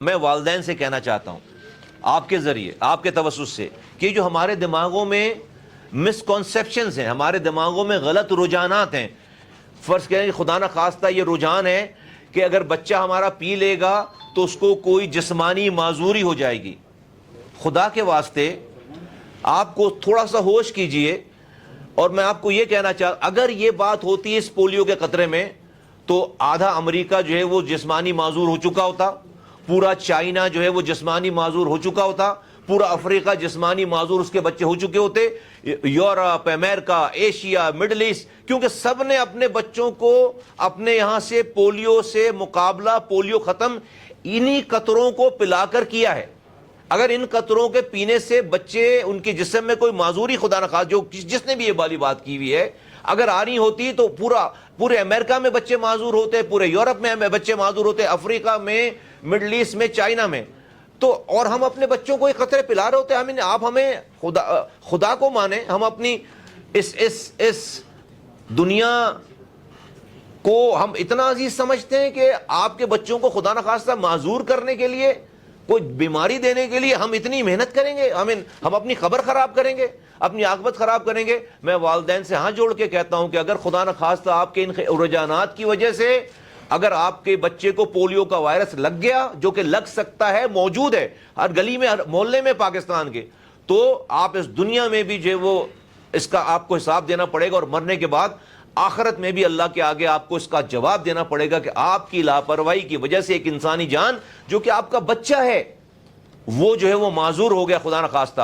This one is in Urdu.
میں والدین سے کہنا چاہتا ہوں آپ کے ذریعے، آپ کے توسط سے، کہ جو ہمارے دماغوں میں مسکنسیپشنز ہیں، ہمارے دماغوں میں غلط رجحانات ہیں. فرض کریں کہ خدا نہ خواستہ یہ رجحان ہے کہ اگر بچہ ہمارا پی لے گا تو اس کو کوئی جسمانی معذوری ہو جائے گی. خدا کے واسطے آپ کو تھوڑا سا ہوش کیجئے. اور میں آپ کو یہ کہنا چاہتا، اگر یہ بات ہوتی ہے اس پولیو کے قطرے میں تو آدھا امریکہ جو ہے وہ جسمانی معذور ہو چکا ہوتا، پورا چائنا جو ہے وہ جسمانی معذور ہو چکا ہوتا، پورا افریقہ جسمانی معذور اس کے بچے ہو چکے ہوتے، یورپ، امریکہ، ایشیا، مڈل ایسٹ، کیونکہ سب نے اپنے بچوں کو اپنے یہاں سے پولیو سے مقابلہ، پولیو ختم انہی قطروں کو پلا کر کیا ہے. اگر ان قطروں کے پینے سے بچے، ان کے جسم میں کوئی معذوری خدا نخواست، جو جس نے بھی یہ والی بات کی ہوئی ہے، اگر آ رہی ہوتی تو پورے امریکہ میں بچے معذور ہوتے، پورے یورپ میں بچے معذور ہوتے، افریقہ میں، مڈل ایسٹ میں، چائنا میں. تو اور ہم اپنے بچوں کو یہ قطرے پلا رہے ہوتے ہیں. آپ ہمیں خدا کو مانیں، ہم اپنی اس دنیا کو ہم اتنا عزیز سمجھتے ہیں کہ آپ کے بچوں کو خدا نخواستہ معذور کرنے کے لیے، کوئی بیماری دینے کے لیے ہم اتنی محنت کریں گے، ہم اپنی خبر خراب کریں گے، اپنی عاقبت خراب کریں گے. میں والدین سے ہاتھ جوڑ کے کہتا ہوں کہ اگر خدا نخواستہ آپ کے ان رجحانات کی وجہ سے اگر آپ کے بچے کو پولیو کا وائرس لگ گیا، جو کہ لگ سکتا ہے، موجود ہے ہر گلی میں، ہر محلے میں پاکستان کے، تو آپ اس دنیا میں بھی جو وہ اس کا آپ کو حساب دینا پڑے گا، اور مرنے کے بعد آخرت میں بھی اللہ کے آگے آپ کو اس کا جواب دینا پڑے گا کہ آپ کی لاپرواہی کی وجہ سے ایک انسانی جان جو کہ آپ کا بچہ ہے وہ جو ہے وہ معذور ہو گیا خدا نخواستہ.